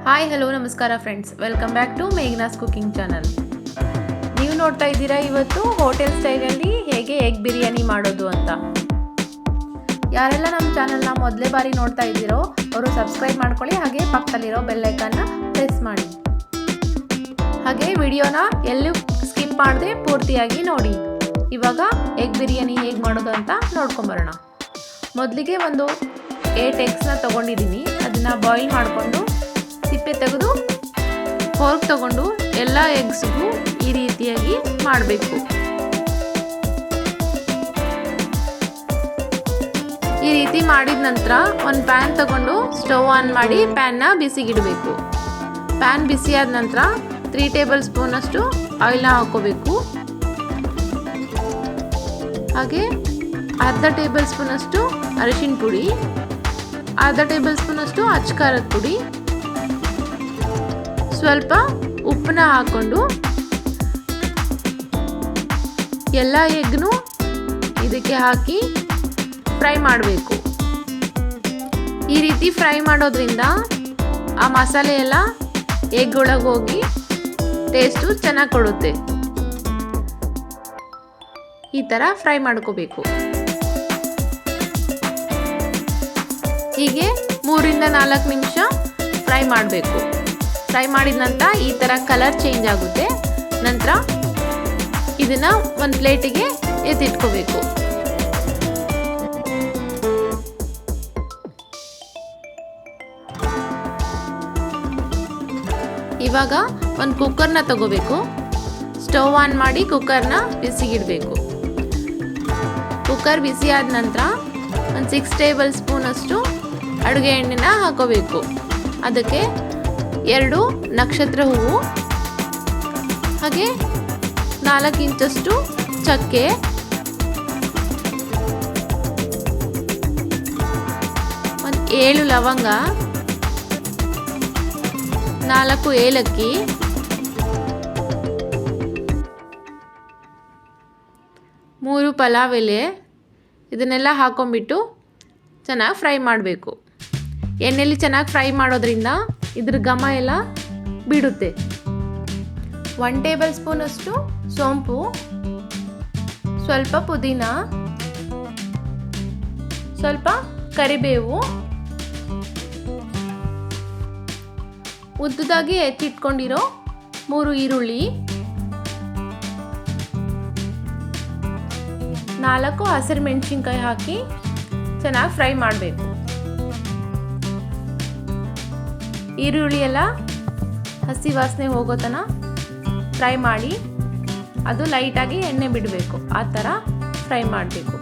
Hi hello ನಮಸ್ಕಾರ friends, welcome back to Meghna's cooking channel. ನೀವು ನೋಡ್ತಾ ಇದ್ದೀರಾ ಇವತ್ತು ಹೋಟೆಲ್ ಸ್ಟೈಲಲ್ಲಿ ಹೇಗೆ ಎಗ್ ಬಿರಿಯಾನಿ ಮಾಡೋದು ಅಂತ. ಯಾರೆಲ್ಲ ನಮ್ಮ ಚಾನಲ್ನ ಮೊದಲೇ ಬಾರಿ ನೋಡ್ತಾ ಇದ್ದೀರೋ ಅವರು ಸಬ್ಸ್ಕ್ರೈಬ್ ಮಾಡ್ಕೊಳ್ಳಿ, ಹಾಗೆ ಪಕ್ಕದಲ್ಲಿರೋ ಬೆಲ್ ಐಕಾನ್ನ ಪ್ರೆಸ್ ಮಾಡಿ. ಹಾಗೆ ವಿಡಿಯೋನ ಎಲ್ಲೂ ಸ್ಕಿಪ್ ಮಾಡದೆ ಪೂರ್ತಿಯಾಗಿ ನೋಡಿ. ಇವಾಗ ಎಗ್ ಬಿರಿಯಾನಿ ಹೇಗೆ ಮಾಡೋದು ಅಂತ ನೋಡ್ಕೊಂಬರೋಣ. ಮೊದಲಿಗೆ ಒಂದು 8 ಎಗ್ಸ್ನ ತೊಗೊಂಡಿದ್ದೀನಿ. ಅದನ್ನು ಬಾಯ್ಲ್ ಮಾಡಿಕೊಂಡು ಸಿಪ್ಪೆ ತೆಗೆದು ಫೋರ್ಕ್ ತಗೊಂಡು ಎಲ್ಲ ಎಗ್ಸ್ಗೂ ಈ ರೀತಿಯಾಗಿ ಮಾಡಬೇಕು. ಈ ರೀತಿ ಮಾಡಿದ ನಂತರ ಒಂದು ಪ್ಯಾನ್ ತಗೊಂಡು ಸ್ಟವ್ ಆನ್ ಮಾಡಿ ಪ್ಯಾನ್ನ ಬಿಸಿಗಿಡಬೇಕು. ಪ್ಯಾನ್ ಬಿಸಿಯಾದ ನಂತರ 3 ಟೇಬಲ್ ಸ್ಪೂನಷ್ಟು ಆಯಿಲ್ನ ಹಾಕೋಬೇಕು. ಹಾಗೆ ಅರ್ಧ ಟೇಬಲ್ ಸ್ಪೂನಷ್ಟು ಅರಿಶಿನ ಪುಡಿ, ಅರ್ಧ ಟೇಬಲ್ ಸ್ಪೂನಷ್ಟು ಅಚ್ಚ ಖಾರದ ಪುಡಿ, ಸ್ವಲ್ಪ ಉಪ್ಪನ್ನ ಹಾಕ್ಕೊಂಡು ಎಲ್ಲ ಎಗ್ನು ಇದಕ್ಕೆ ಹಾಕಿ ಫ್ರೈ ಮಾಡಬೇಕು. ಈ ರೀತಿ ಫ್ರೈ ಮಾಡೋದ್ರಿಂದ ಆ ಮಸಾಲೆ ಎಲ್ಲ ಎಗ್ ಒಳಗೆ ಹೋಗಿ ಟೇಸ್ಟು ಚೆನ್ನಾಗಿ ಕೊಡುತ್ತೆ. ಈ ಥರ ಫ್ರೈ ಮಾಡ್ಕೋಬೇಕು. ಹೀಗೆ 3 ರಿಂದ 4 ನಿಮಿಷ ಫ್ರೈ ಮಾಡಬೇಕು. ಫ್ರೈ ಮಾಡಿದ ನಂತರ ಈ ಥರ ಕಲರ್ ಚೇಂಜ್ ಆಗುತ್ತೆ. ನಂತರ ಇದನ್ನು ಒಂದು ಪ್ಲೇಟಿಗೆ ಎತ್ತಿಟ್ಕೋಬೇಕು. ಇವಾಗ ಒಂದು ಕುಕ್ಕರ್ನ ತಗೋಬೇಕು. ಸ್ಟವ್ ಆನ್ ಮಾಡಿ ಕುಕ್ಕರ್ನ ಬಿಸಿಗಿಡಬೇಕು. ಕುಕ್ಕರ್ ಬಿಸಿ ಆದ ನಂತರ ಒಂದು 6 ಟೇಬಲ್ ಸ್ಪೂನಷ್ಟು ಅಡುಗೆ ಎಣ್ಣೆನ ಹಾಕೋಬೇಕು. ಅದಕ್ಕೆ 2 ನಕ್ಷತ್ರ ಹೂವು, ಹಾಗೆ 4 ಇಂಚಷ್ಟು ಚಕ್ಕೆ, ಒಂದು 7 ಲವಂಗ, 4 ಏಲಕ್ಕಿ, 3 ಪಲಾವ್ ಎಲೆ, ಇದನ್ನೆಲ್ಲ ಹಾಕೊಂಡ್ಬಿಟ್ಟು ಚೆನ್ನಾಗಿ ಫ್ರೈ ಮಾಡಬೇಕು. ಎಣ್ಣೆಯಲ್ಲಿ ಚೆನ್ನಾಗಿ ಫ್ರೈ ಮಾಡೋದ್ರಿಂದ ಇದ್ರ ಘಮ ಎಲ್ಲ ಬಿಡುತ್ತೆ. 1 ಟೇಬಲ್ ಸ್ಪೂನಷ್ಟು ಸೋಂಪು, ಸ್ವಲ್ಪ ಪುದೀನ, ಸ್ವಲ್ಪ ಕರಿಬೇವು, ಉದ್ದದಾಗಿ ಎತ್ತಿಟ್ಕೊಂಡಿರೋ 3 ಈರುಳ್ಳಿ, 4 ಹಸಿರು ಮೆಣಸಿನ್ಕಾಯಿ ಹಾಕಿ ಚೆನ್ನಾಗಿ ಫ್ರೈ ಮಾಡಬೇಕು. ಈರುಳ್ಳಿ ಎಲ್ಲ ಹಸಿ ವಾಸನೆ ಹೋಗೋ ತನಕ ಫ್ರೈ ಮಾಡಿ ಅದು ಲೈಟಾಗಿ ಎಣ್ಣೆ ಬಿಡಬೇಕು. ಆ ಥರ ಫ್ರೈ ಮಾಡಬೇಕು.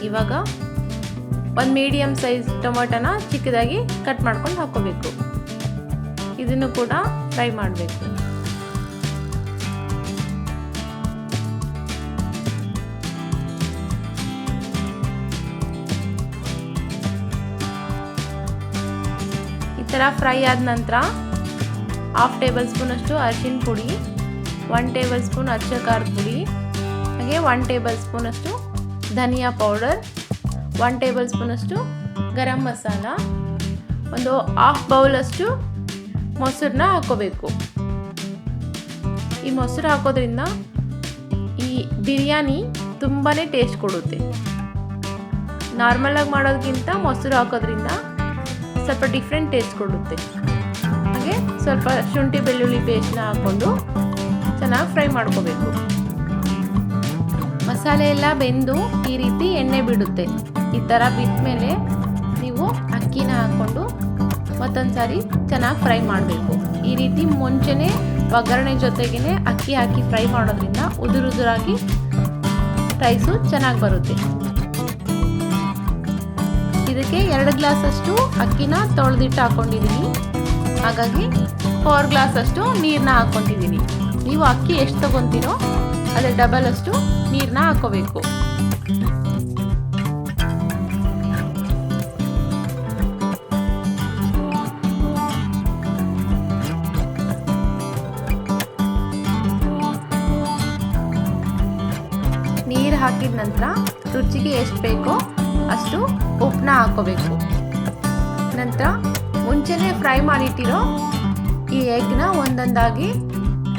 ಇವಾಗ ಒಂದು ಮೀಡಿಯಮ್ ಸೈಜ್ ಟೊಮೊಟೊನ ಚಿಕ್ಕದಾಗಿ ಕಟ್ ಮಾಡ್ಕೊಂಡು ಹಾಕೋಬೇಕು. ಇದನ್ನು ಕೂಡ ಫ್ರೈ ಮಾಡಬೇಕು. ಈ ಥರ ಫ್ರೈ ಆದ ನಂತರ 1/2 ಟೇಬಲ್ ಸ್ಪೂನಷ್ಟು ಅರಿಶಿನ ಪುಡಿ, 1 ಟೇಬಲ್ ಸ್ಪೂನ್ ಅಚ್ಚ ಖಾರದ ಪುಡಿ, ಹಾಗೆ 1 ಟೇಬಲ್ ಸ್ಪೂನಷ್ಟು ಧನಿಯಾ ಪೌಡರ್, 1 ಟೇಬಲ್ ಸ್ಪೂನಷ್ಟು ಗರಂ ಮಸಾಲ, ಒಂದು 1/2 ಬೌಲಷ್ಟು ಮೊಸರನ್ನ ಹಾಕೋಬೇಕು. ಈ ಮೊಸರು ಹಾಕೋದ್ರಿಂದ ಈ ಬಿರಿಯಾನಿ ತುಂಬಾ ಟೇಸ್ಟ್ ಕೊಡುತ್ತೆ. ನಾರ್ಮಲಾಗಿ ಮಾಡೋದಕ್ಕಿಂತ ಮೊಸರು ಹಾಕೋದ್ರಿಂದ ಸ್ವಲ್ಪ ಡಿಫ್ರೆಂಟ್ ಟೇಸ್ಟ್ ಕೊಡುತ್ತೆ. ಹಾಗೆ ಸ್ವಲ್ಪ ಶುಂಠಿ ಬೆಳ್ಳುಳ್ಳಿ ಪೇಸ್ಟ್ನ ಹಾಕ್ಕೊಂಡು ಚೆನ್ನಾಗಿ ಫ್ರೈ ಮಾಡ್ಕೋಬೇಕು. ಮಸಾಲೆ ಎಲ್ಲ ಬೆಂದು ಈ ರೀತಿ ಎಣ್ಣೆ ಬಿಡುತ್ತೆ. ಈ ಥರ ಬಿಟ್ಟ ಮೇಲೆ ನೀವು ಅಕ್ಕಿನ ಹಾಕ್ಕೊಂಡು ಮತ್ತೊಂದು ಸಾರಿ ಚೆನ್ನಾಗಿ ಫ್ರೈ ಮಾಡಬೇಕು. ಈ ರೀತಿ ಮುಂಚೆನೇ ಒಗ್ಗರಣೆ ಜೊತೆಗೇ ಅಕ್ಕಿ ಹಾಕಿ ಫ್ರೈ ಮಾಡೋದ್ರಿಂದ ಉದುರಾಗಿ ರೈಸು ಚೆನ್ನಾಗಿ ಬರುತ್ತೆ. ಇದಕ್ಕೆ 2 ಗ್ಲಾಸಷ್ಟು ಅಕ್ಕಿನ ತೊಳೆದಿಟ್ಟು ಹಾಕ್ಕೊಂಡಿದ್ದೀನಿ. ಹಾಗಾಗಿ 4 ಗ್ಲಾಸಷ್ಟು ನೀರನ್ನ ಹಾಕ್ಕೊಂಡಿದ್ದೀನಿ. ನೀವು ಅಕ್ಕಿ ಎಷ್ಟು ತೊಗೊತೀರೋ ಅದೇ ಡಬಲ್ ಅಷ್ಟು ನೀರನ್ನ ಹಾಕೋಬೇಕು. ನೀರು ಹಾಕಿದ ನಂತರ ರುಚಿಗೆ ಎಷ್ಟು ಬೇಕೋ ಅಷ್ಟು ಉಪ್ಪನ್ನ ಹಾಕೋಬೇಕು. ನಂತರ ಮುಂಚೆನೇ ಫ್ರೈ ಮಾಡಿಟ್ಟಿರೋ ಈ ಎಗ್ನ ಒಂದೊಂದಾಗಿ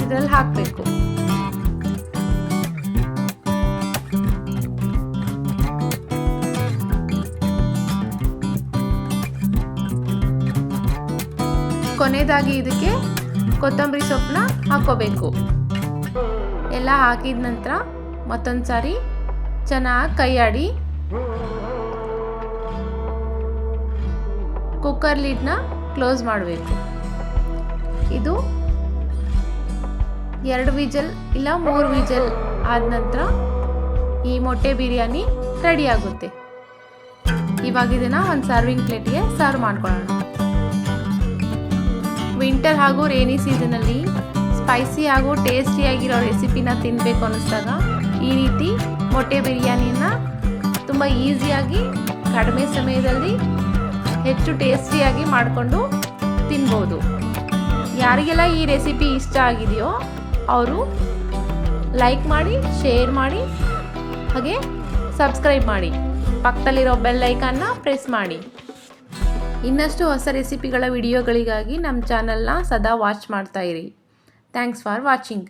ಇದರಲ್ಲಿ ಹಾಕಬೇಕು. ಕೊನೆಯದಾಗಿ ಇದಕ್ಕೆ ಕೊತ್ತಂಬರಿ ಸೊಪ್ಪನ್ನ ಹಾಕೋಬೇಕು. ಎಲ್ಲ ಹಾಕಿದ ನಂತರ ಮತ್ತೊಂದು ಸಾರಿ ಚೆನ್ನಾಗಿ ಕೈಯಾಡಿ ಕುಕ್ಕರ್ ಲಿಡ್ನ ಕ್ಲೋಸ್ ಮಾಡಬೇಕು. ಇದು 2 ವಿಜಲ್ ಇಲ್ಲ 3 ವಿಜಲ್ ಆದ ನಂತರ ಈ ಮೊಟ್ಟೆ ಬಿರಿಯಾನಿ ರೆಡಿ ಆಗುತ್ತೆ. ಇವಾಗ ಇದನ್ನು ಒಂದು ಸರ್ವಿಂಗ್ ಪ್ಲೇಟ್ಗೆ ಸರ್ವ್ ಮಾಡ್ಕೊಳ್ಳೋಣ. ವಿಂಟರ್ ಹಾಗೂ ರೇನಿ ಸೀಸನಲ್ಲಿ ಸ್ಪೈಸಿ ಹಾಗೂ ಟೇಸ್ಟಿಯಾಗಿರೋ ರೆಸಿಪಿನ ತಿನ್ನಬೇಕು ಅನ್ನಿಸ್ದಾಗ ಈ ರೀತಿ ಮೊಟ್ಟೆ ಬಿರಿಯಾನಿನ ತುಂಬ ಈಸಿಯಾಗಿ ಕಡಿಮೆ ಸಮಯದಲ್ಲಿ ಹೆಚ್ಚು ಟೇಸ್ಟಿಯಾಗಿ ಮಾಡಿಕೊಂಡು ತಿನ್ಬೋದು. ಯಾರಿಗೆಲ್ಲ ಈ ರೆಸಿಪಿ ಇಷ್ಟ ಆಗಿದೆಯೋ ಅವರು ಲೈಕ್ ಮಾಡಿ, ಶೇರ್ ಮಾಡಿ, ಹಾಗೆ ಸಬ್ಸ್ಕ್ರೈಬ್ ಮಾಡಿ. ಪಕ್ಕದಲ್ಲಿರೋ ಬೆಲ್ ಐಕಾನ್ನ ಪ್ರೆಸ್ ಮಾಡಿ. ಇನ್ನಷ್ಟು ಹೊಸ ರೆಸಿಪಿಗಳ ವಿಡಿಯೋಗಳಿಗಾಗಿ ನಮ್ಮ ಚಾನಲ್ನ ಸದಾ ವಾಚ್ ಮಾಡ್ತಾ ಇರಿ. Thanks for watching.